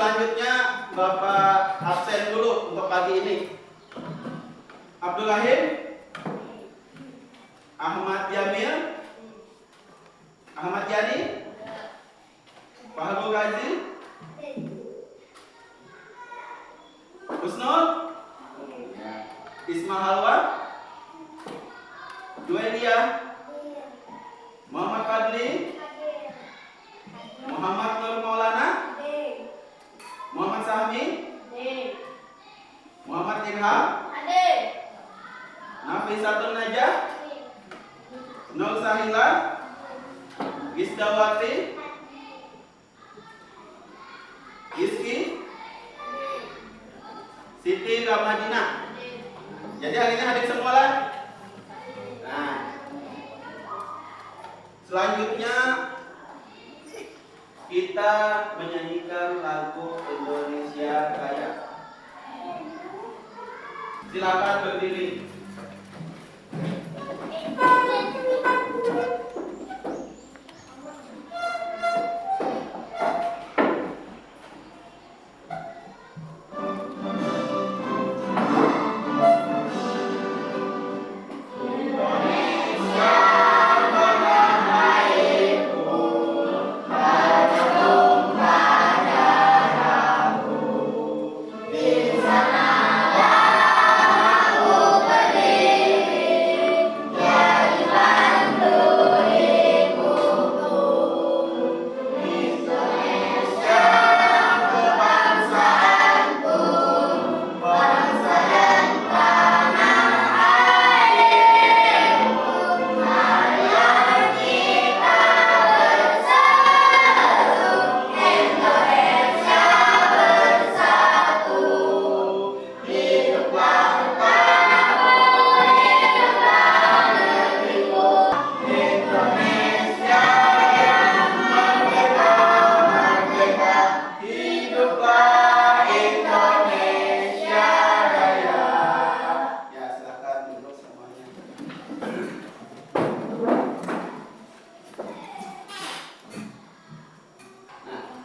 selanjutnya Bapak absen dulu untuk pagi ini. Abdul Rahim, Ahmad Jamil, Ahmad Yani, Fahrul Ghazi, Husnul, Ismail Halwa, Juelia, Muhammad Fadli, Muhammad Nur Maulana, Muhammad Sahmi, Muhammad Ilham, Nafisatun Najah, Nur Sahila, Gisdawati, Rizky, Siti Ramadina. Jadi hari ini hadir semua lah. Nah, selanjutnya kita menyanyikan lagu Indonesia Raya. Silakan berdiri.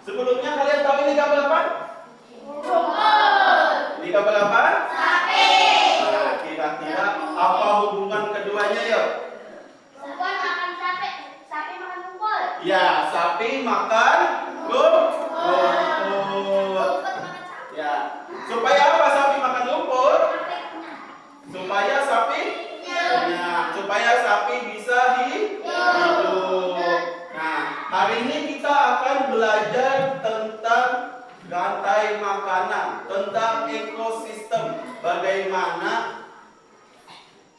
Sebelumnya kalian tahu ini kapal apa? Ini kapal apa? Sapi. Nah, kira-kira apa hubungan keduanya yuk? Rumput makan sapi, sapi makan rumput. Ya, sapi makan rumput. Rumput makan sapi. Ya, supaya apa sapi makan rumput? Supaya sapi kenyang, supaya sapi bisa hidup. Nah, hari ini kita akan belajar tentang rantai makanan, tentang ekosistem, bagaimana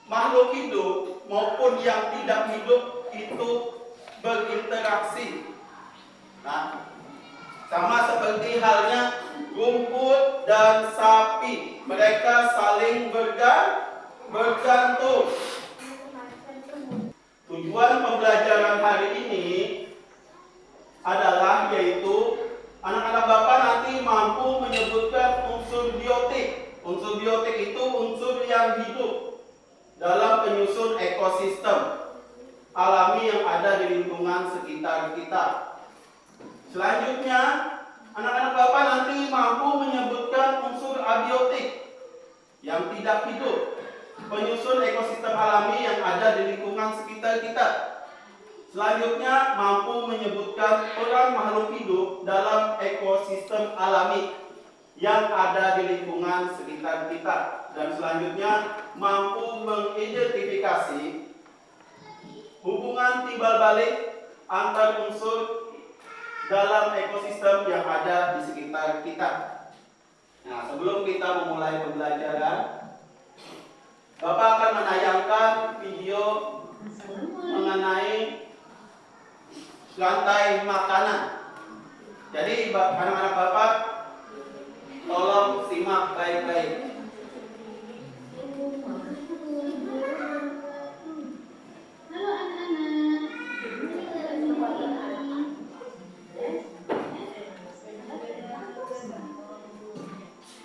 makhluk hidup maupun yang tidak hidup itu berinteraksi. Nah, sama seperti halnya rumput dan sapi, mereka saling bergantung. Tujuan pembelajaran hari ini adalah yaitu anak-anak Bapak nanti mampu menyebutkan unsur biotik. Unsur biotik itu unsur yang hidup dalam penyusun ekosistem alami yang ada di lingkungan sekitar kita. Selanjutnya, anak-anak Bapak nanti mampu menyebutkan unsur abiotik yang tidak hidup, penyusun ekosistem alami yang ada di lingkungan sekitar kita. Selanjutnya, mampu menyebutkan peran makhluk hidup dalam ekosistem alami yang ada di lingkungan sekitar kita. Dan selanjutnya, mampu mengidentifikasi hubungan timbal balik antar unsur dalam ekosistem yang ada di sekitar kita. Nah, sebelum kita memulai pembelajaran, Bapak akan menayangkan video mengenai rantai makanan. Jadi anak-anak Bapak tolong simak baik-baik. Halo anak-anak.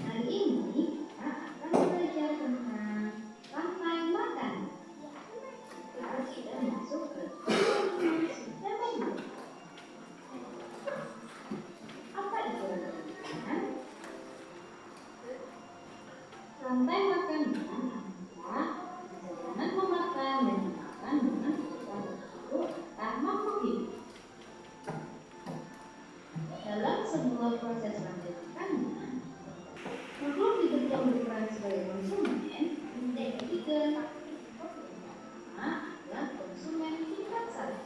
Hari ini kita akan belajar tentang rantai makan. Kita sudah masuk ke sistem. Apa itu? Rantai makanan adalah perjalanan memakan dan dimakan dengan kebutuhan tertentu antar makhluk hidup. Dalam sebuah proses rantai makanan, makhluk hidup yang berperan sebagai konsumen menjadi tiga. Pertama adalah konsumen tingkat satu.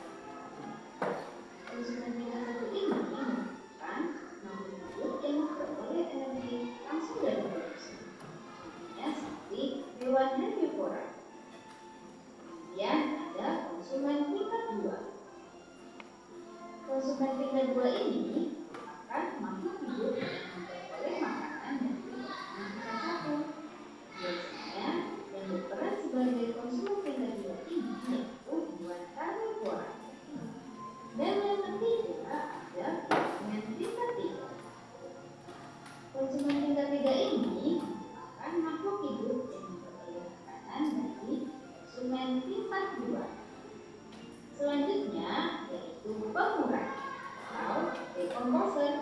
Konsumen tingkat satu ini merupakan makhluk hidup yang memperoleh energi langsung dari produksi, seperti hewan herbivora. Kemudian ada konsumen tingkat dua. Konsumen tingkat dua ini merupakan makhluk hidup yang memperoleh makanan dari konsumen tingkat satu. Biasanya yang berperan sebagai konsumen tingkat dua ini yaitu hewan karnivora. Dan yang ketiga ada konsumen tingkat tiga. Konsumen tingkat tiga ini merupakan makhluk hidup yang memperoleh makanan dari konsumen tingkat dua. Selanjutnya yaitu pemurai atau decomposer.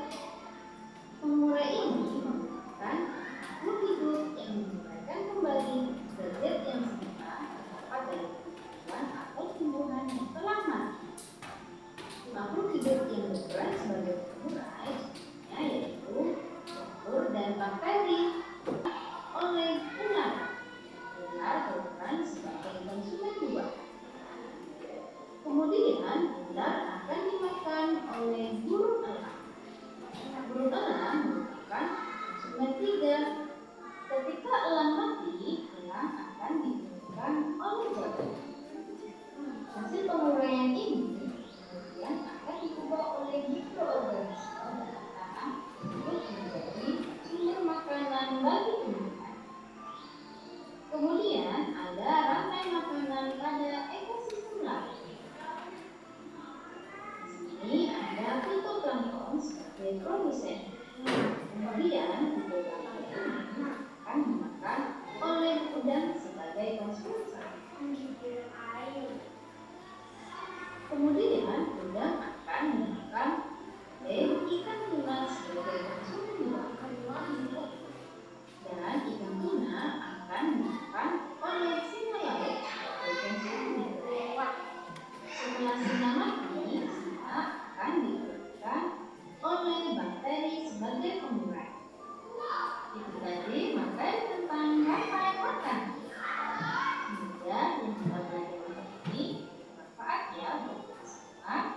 Pemurai ini merupakan makhluk hidup yang menguraikan kembali zat yang semula terdapat dari tumbuhan atau tumbuhan yang telah mati. Makhluk hidup yang berperan sebagai pemurai yaitu jamur dan bakteri. Oleh ular berperan sebagai konsumen dua. Kemudian ular akan dimakan oleh burung elang. Burung elang merupakan konsumen tiga. Ketika elang mati, elang akan ditemukan oleh jamur. Hasil penguraian ini kemudian akan diubah oleh mikroorganisme dalam tanah untuk menjadi sumber makanan bagi tumbuhan. Kemudian ada rantai makanan pada ekosistem lain. Di sini ada fitoplankton sebagai produsen. Kemudian fitoplankton akan dimakan oleh udang sebagai konsumen. Kemudian udang akan dimakan oleh ikan tuna sebagai konsumen dua. Dan ikan tuna akan dimakan oleh singa laut sebagai konsumen dua. Setelah singa mati, singa akan dikeluarkan oleh bakteri sebagai pemurai. Itu tadi materi tentang rantai makan. Semoga yang kita pelajari ini bermanfaat ya buat kita semua. Terima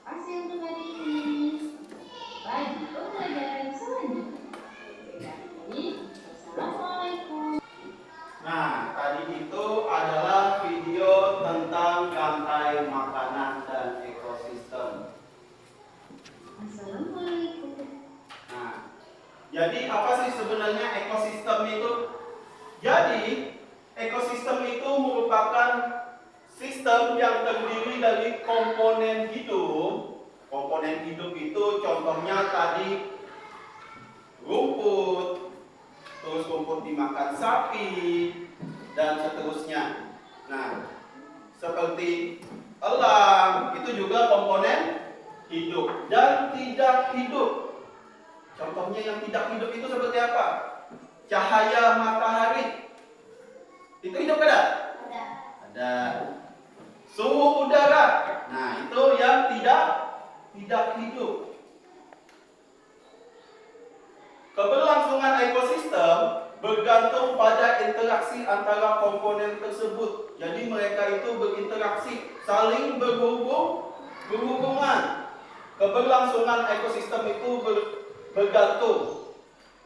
kasih untuk hari ini. Sampai di pembelajaran selanjutnya. Jadi, wassalamualaikum. Nah, tadi itu adalah video tentang rantai makanan dan ekosistem. Assalamualaikum. Nah, jadi apa sih sebenarnya ekosistem itu? Jadi, ekosistem itu merupakan sistem yang terdiri dari komponen hidup. Komponen hidup itu contohnya tadi rumput, terus rumput dimakan sapi, dan seterusnya. Nah, seperti elang, itu juga komponen hidup dan tidak hidup. Contohnya yang tidak hidup itu seperti apa? Cahaya matahari. Itu hidup ada? Ada. Ada. Suhu udara. Nah, itu yang tidak hidup. Keberlangsungan ekosistem bergantung pada interaksi antara komponen tersebut. Jadi mereka itu berinteraksi, saling berhubungan. Keberlangsungan ekosistem itu bergantung.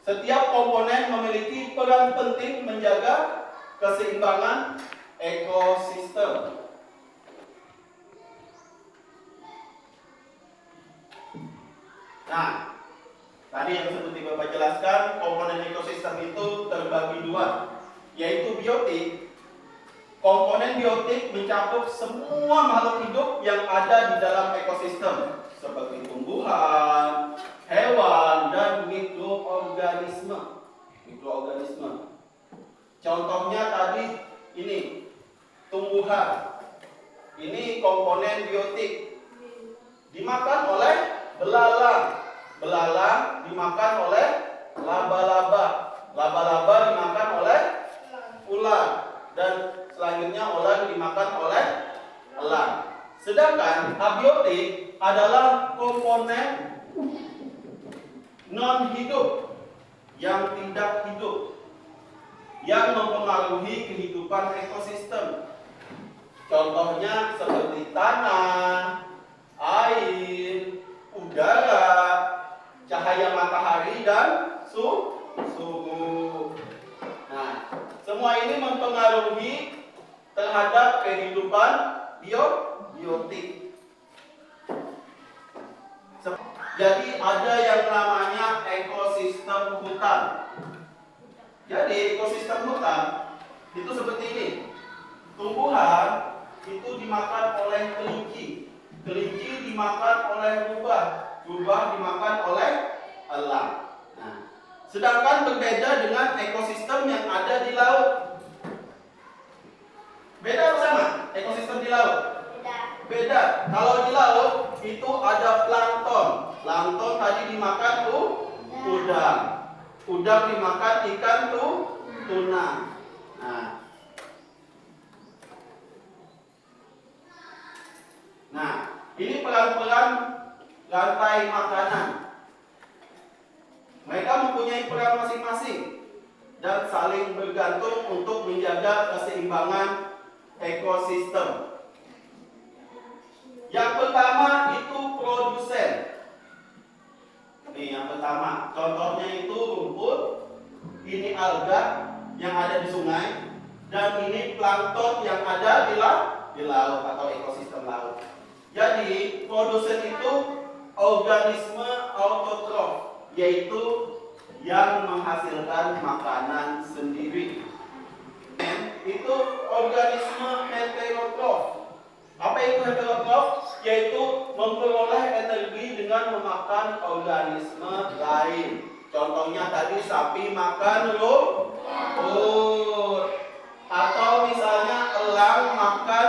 Setiap komponen memiliki peran penting menjaga keseimbangan ekosistem. Nah, tadi yang seperti Bapak jelaskan, komponen ekosistem itu terbagi dua, yaitu biotik. Komponen biotik mencakup semua makhluk hidup yang ada di dalam ekosistem, seperti tumbuhan, hewan, dan mikroorganisme. Contohnya tadi ini, tumbuhan. Ini komponen biotik. Dimakan oleh belalang. Belalang dimakan oleh laba-laba. Laba-laba dimakan oleh ular dan selanjutnya ular dimakan oleh elang. Sedangkan abiotik adalah komponen non hidup yang tidak hidup yang mempengaruhi kehidupan ekosistem. Contohnya seperti tanah, air, udara, cahaya matahari dan suhu. Nah, semua ini mempengaruhi terhadap kehidupan biotik. Jadi ada yang namanya ekosistem hutan. Jadi ekosistem hutan itu seperti ini. Tumbuhan itu dimakan oleh kelinci. Kelinci dimakan oleh rubah. Rubah dimakan oleh elang. Nah, sedangkan berbeda dengan ekosistem yang ada di laut. Beda atau sama ekosistem di laut? Beda. Kalau di laut itu ada plankton. Plankton tadi dimakan udang. Udang dimakan ikan tuna. Nah, ini peran-peran rantai makanan. Mereka mempunyai peran masing-masing dan saling bergantung untuk menjaga keseimbangan ekosistem. Yang pertama itu produsen. Nih yang pertama, contohnya itu rumput, ini alga yang ada di sungai, dan ini plankton yang ada di laut atau ekosistem laut. Jadi produsen itu organisme autotrof, yaitu yang menghasilkan makanan sendiri. Itu organisme heterotrof. Apa itu heterotrof? Yaitu memperoleh energi dengan memakan organisme lain. Contohnya tadi sapi makan rumput, atau misalnya elang makan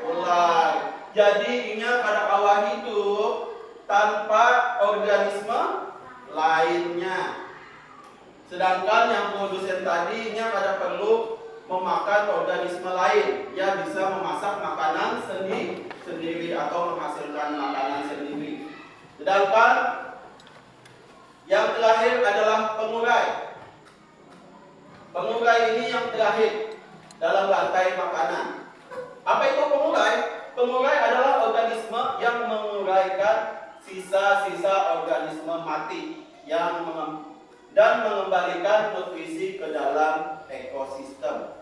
ular. Jadi ini pada awal hidup tanpa organisme lainnya. Sedangkan yang produsen tadi pada perlu memakan organisme lain. Dia bisa memasak makanan sendiri atau menghasilkan makanan sendiri. Sedangkan yang terakhir adalah pengurai. Pengurai ini yang terakhir dalam rantai makanan. Apa itu pengurai? Pengurai adalah organisme yang menguraikan sisa-sisa organisme mati dan mengembalikan nutrisi ke dalam ekosistem.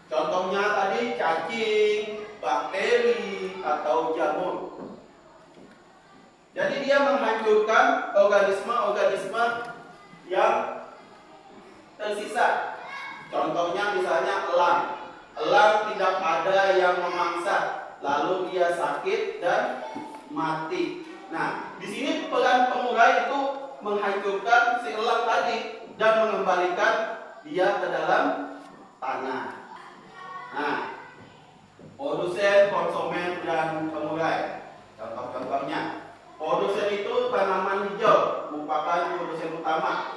Contohnya tadi cacing, bakteri, atau jamur. Jadi dia menghancurkan organisme-organisme yang tersisa. Contohnya misalnya elang. Elang tidak ada yang memangsa, lalu dia sakit dan mati. Nah, di sini peran pengurai itu menghancurkan si elang tadi dan mengembalikan dia ke dalam tanah. Nah, produsen, konsumen, dan pengurai. Contoh-contohnya, produsen itu tanaman hijau merupakan produsen utama.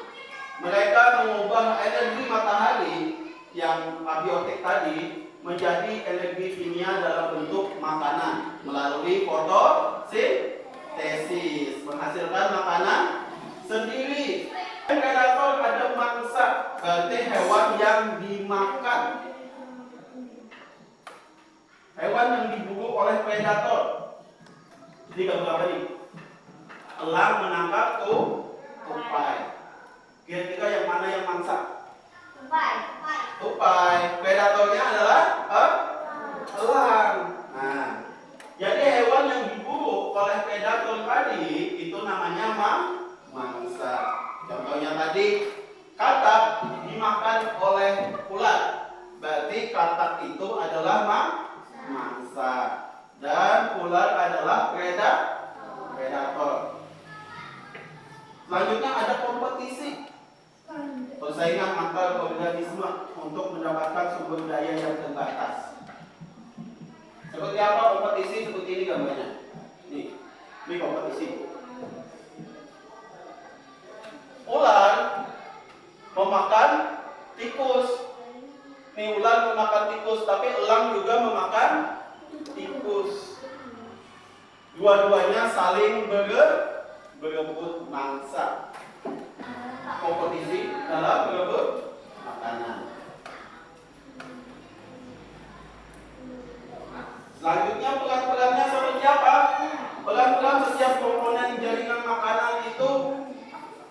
Mereka mengubah energi matahari yang abiotik tadi menjadi energi kimia dalam bentuk makanan melalui fotosintesis, menghasilkan makanan sendiri. Predator ada mangsa, berarti hewan yang dimakan. Hewan yang diburu oleh predator. Jadi gambar apa nih? Elang menangkap tupai. Kira-kira yang mana yang mangsa? Tupai. Predatornya adalah elang. Nah, jadi hewan yang diburu oleh predator tadi itu namanya mangsa. Contohnya tadi katak dimakan oleh ular. Berarti katak itu adalah mangsa dan ular adalah predator. Selanjutnya ada kompetisi. Persaingan antar organisme untuk mendapatkan sumber daya yang terbatas. Seperti apa kompetisi? Seperti ini gambarnya. Ini kompetisi. Ular Dua-duanya saling berebut mangsa. Kompetisi dalam berebut makanan. Selanjutnya peran-perannya seperti apa? Peran-peran setiap komponen jaringan makanan itu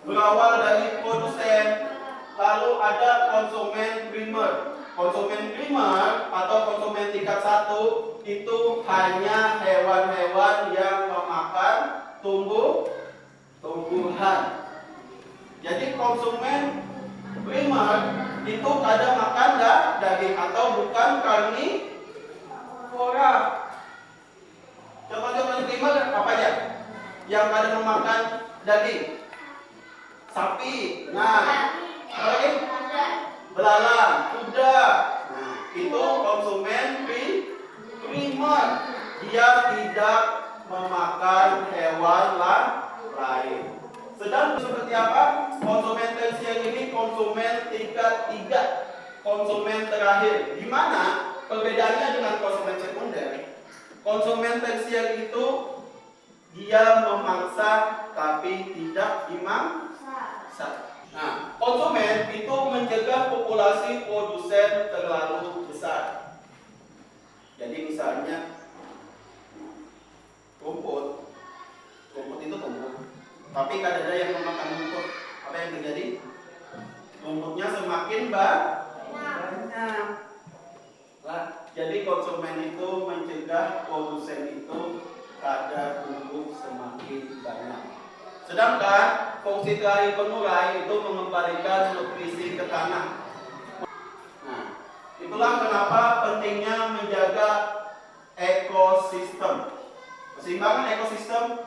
berawal dari produsen, lalu ada konsumen primer. Konsumen primer atau konsumen tingkat 1 itu hanya hewan-hewan yang memakan tumbuhan. Jadi konsumen primer itu kadang makan daging atau bukan karnivora. Contoh-contoh primer apa aja? Yang kadang memakan daging. Sapi, belalang, kuda. Nah, itu konsumen primer. Dia tidak memakan hewan lain. Sedang seperti apa? Konsumen tersier ini konsumen tingkat 3, konsumen terakhir. Di mana perbedaannya dengan konsumen sekunder? Konsumen tersier itu dia memangsa tapi tidak dimangsa. Nah, konsumen itu mencegah populasi produsen terlalu besar. Jadi misalnya rumput itu tumbuh, tapi kadang ada yang memakan rumput. Apa yang terjadi? Rumputnya semakin banyak. Nah, jadi konsumen itu mencegah produsen itu kadar tumbuh semakin banyak. Sedangkan fungsi terakhir pengurai itu mengembalikan nutrisi ke tanah. Nah, itulah kenapa pentingnya menjaga ekosistem. Keseimbangan ekosistem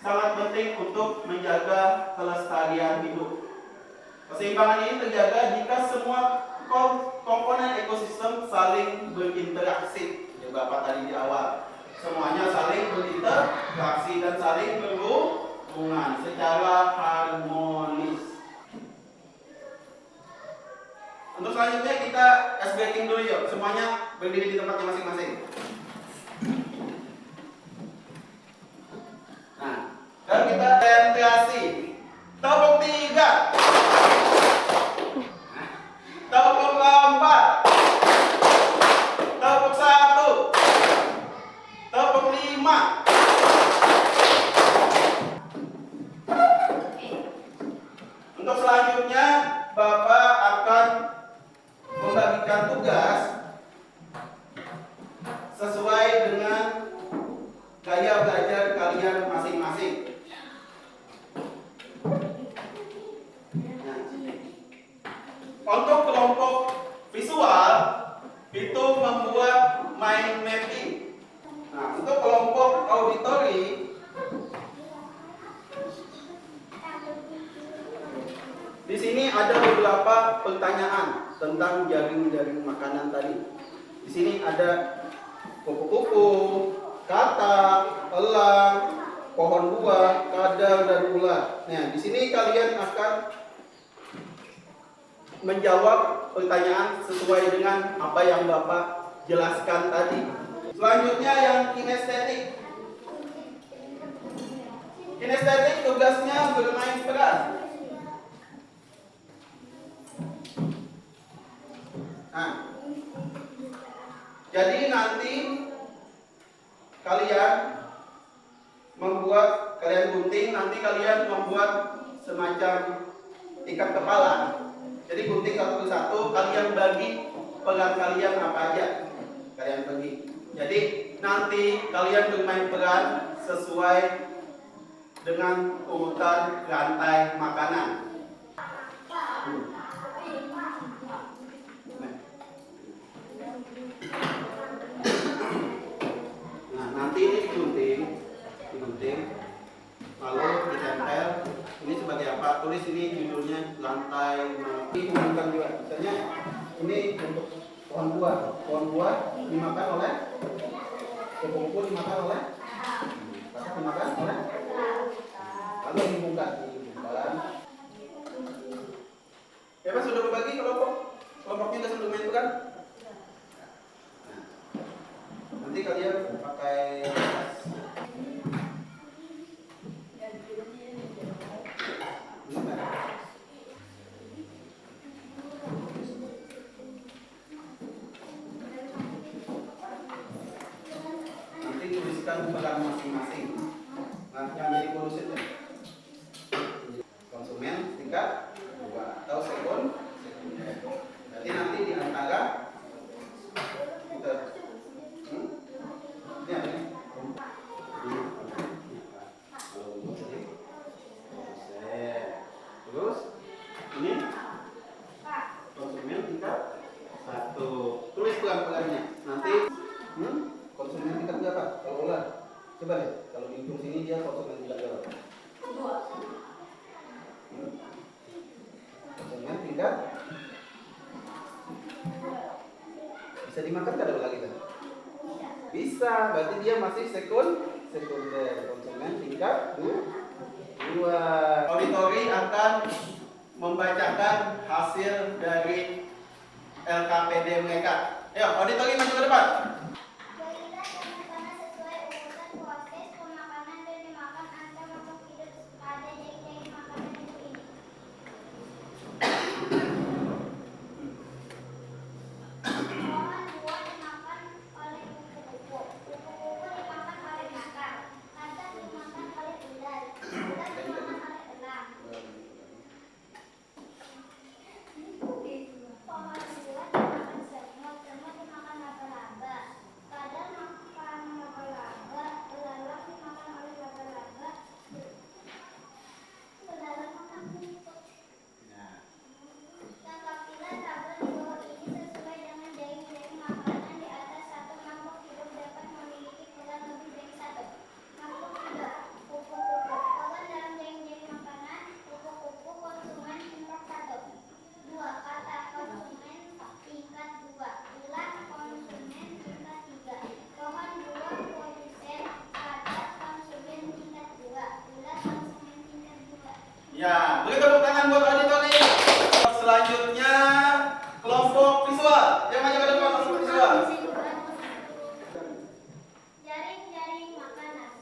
sangat penting untuk menjaga kelestarian hidup. Keseimbangan ini terjaga jika semua komponen ekosistem saling berinteraksi. Ya, Bapak tadi di awal, semuanya saling berinteraksi dan saling berhubungan secara harmonis. Untuk selanjutnya kita ice breaking dulu yuk. Semuanya berdiri di tempatnya masing-masing. Nah, dan kita konsentrasi. Tepuk 3. Tepuk 4. Tepuk 1. Tepuk 5. Untuk selanjutnya Bapak akan membagikan tugas sesuai dengan gaya belajar kalian masing-masing. Nah, untuk kelompok visual itu membuat mind mapping. Nah, untuk kelompok auditori di sini ada beberapa pertanyaan tentang jaring-jaring makanan tadi. Di sini ada kupu-kupu, katak, elang, pohon buah, kadal, dan ular. Nah, di sini kalian akan menjawab pertanyaan sesuai dengan apa yang Bapak jelaskan tadi. Selanjutnya yang kinestetik. Kinestetik tugasnya bermain peran. Nah, jadi nanti kalian gunting, nanti kalian membuat semacam ikat kepala. Jadi gunting satu persatu, kalian bagi peran kalian apa aja, kalian bagi. Jadi nanti kalian bermain peran sesuai dengan urutan rantai makanan. Nah, nanti ini digunting, lalu ditempel. Ini sebagai apa? Tulis ini judulnya rantai. Ini umumkan juga. Misalnya ini untuk pohon buah dimakan oleh kupu-kupu, dimakan oleh katak, dimakan oleh. Lalu dibungkat. Ya Pak, sudah berbagi kelompoknya sudah main bukan? Nanti kalian pakai peran masing-masing. Nah, yang jadi kurus itu konsumen tingkat 2 atau sekunder. Berarti nanti di antara kita ini apa nih? Terus ini konsumen tingkat 1. Tulis pelan-pelannya. Nanti konsumen tingkat berapa? Kalau ular, coba deh. Kalau di ujung sini dia konsumen tingkat berapa? 2. Konsumen tingkat bisa dimakan kada ular kita? Bisa, berarti dia masih sekunder. Konsumen tingkat 2. Auditori akan membacakan hasil dari LKPD mereka. Ayo, auditori maju ke depan. Berilah tanda-tanda sesuai urutan proses pemakanan dan dimakan antar makhluk hidup pada jadi makanan itu ini. Pohon buah dimakan oleh kupu-kupu. Kupu-kupu dimakan oleh makan. Katak dimakan oleh ular. Ular dimakan oleh elang. Pohon buah dimakan semut. Semut dimakan laba-laba. Kadal makan laba-laba. Belalang dimakan oleh laba-laba. Belalang makan kumpul. Lengkapilah tabel di bawah ini sesuai dengan jaring-jaring makanan di atas. Satu makhluk hidup dapat memiliki peran lebih dari satu. Makhluk hidup, kupu-kupu. Peran dalam jaring-jaring makanan, kupu-kupu konsumen tingkat 1. 2. Kata konsumen tingkat 2. Ular konsumen tingkat 3. Pohon buah produsen. Kata konsumen tingkat 2. Ular konsumen tingkat 2. Ya, beri tepuk tangan buat auditori. Selanjutnya kelompok visual. Yang maju ke depan kelompok visual. Jaring-jaring makanan.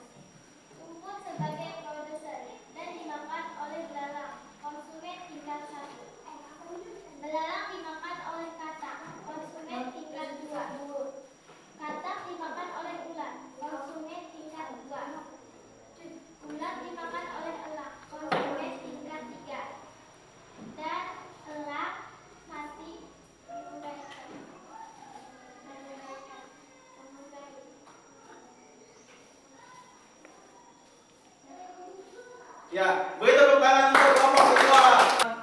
Rumput sebagai produser dan dimakan oleh belalang. Konsumen tingkat 1. Belalang dimakan oleh katak. Konsumen tingkat 2. Katak dimakan oleh ular. Konsumen tingkat 2. Ular dimakan oleh elang. Konsumen tingkat 3. Dan elang mati menguraikan. Ya, beri tepuk tangan untuk kelompok visual.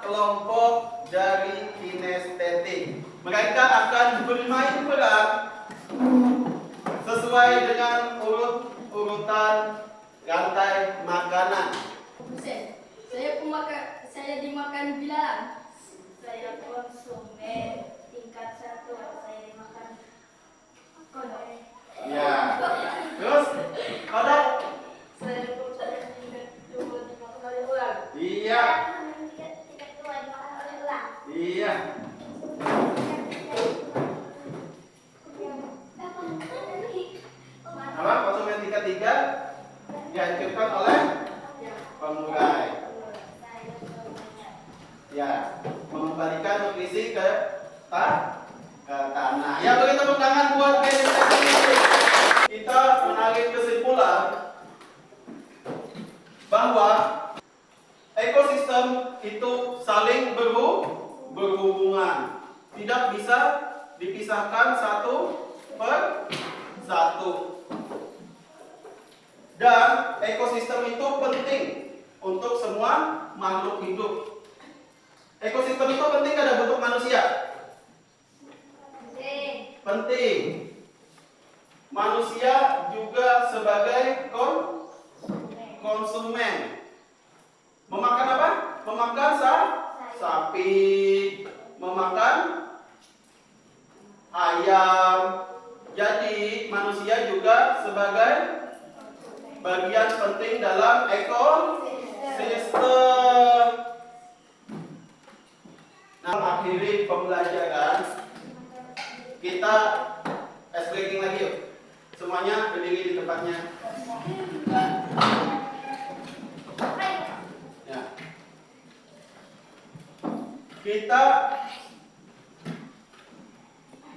Kelompok dari kinestetik. Mereka akan bermain peran sesuai dengan urutan rantai makanan. Saya dimakan bilang. Saya konsumen tingkat 1. Saya dimakan kodok. Ya. Terus, kodok. Saya konsumen tingkat 2 dimakan oleh ular. Iya. Tingkat 2 dimakan oleh elang. Iya. Apa? Konsumen tingkat 3 dihancurkan oleh pengurai. Ya, mengembalikan nutrisi ke tanah. Ya, beri tepuk tangan buat kinestetik. Kita menarik kesimpulan bahwa ekosistem itu saling berhubungan, tidak bisa dipisahkan satu per satu. Dan ekosistem itu penting untuk semua makhluk hidup. Ekosistem itu penting kada bentuk manusia? Penting. Manusia juga sebagai konsumen. Memakan apa? Memakan sapi, memakan ayam. Jadi manusia juga sebagai bagian penting dalam ekosistem. Nah, akhiri pembelajaran, kita ice breaking lagi yuk. Semuanya berdiri di tempatnya. Ya. Kita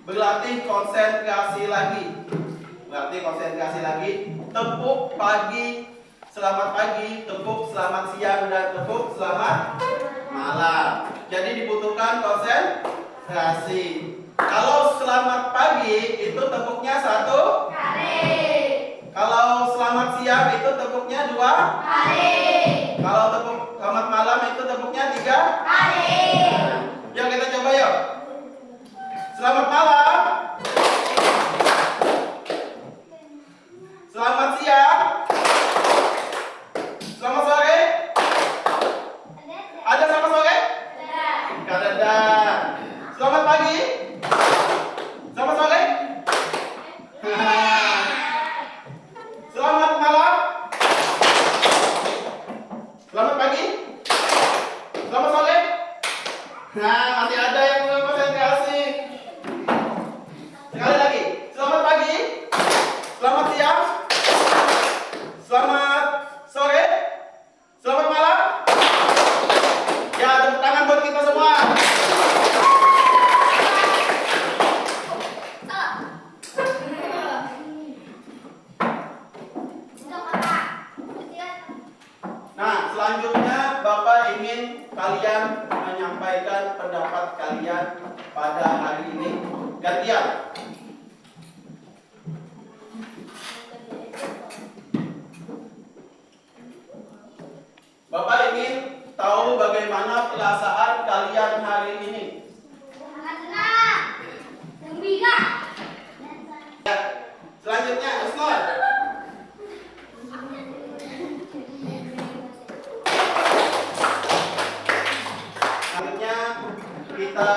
berlatih konsentrasi lagi. tepuk pagi, selamat pagi, tepuk selamat siang, dan tepuk selamat malam. Jadi dibutuhkan konsentrasi. Kalau selamat pagi itu tepuknya 1 kali. Kalau selamat siang itu tepuknya 2 Kali. Kalau tepuk selamat malam itu tepuknya 3 Kali. Yuk kita coba yuk. Selamat malam. Selamat siang. Selamat sore. Ada selamat sore? Ada. Selamat pagi. Selamat sore. Selamat malam. Selamat pagi. Selamat sore. Nah, masih ada yang belum konsentrasi. Sekali lagi. Selamat pagi. Selamat siang. Selamat sore. Selamat malam. Ya, tepuk tangan buat kita semua. Nah, selanjutnya Bapak ingin kalian menyampaikan pendapat kalian pada hari ini. Gantian. Bapak ingin tahu bagaimana perasaan kalian hari ini. Sangat senang. Gembira. Ya, selanjutnya, Usnul. Selanjutnya kita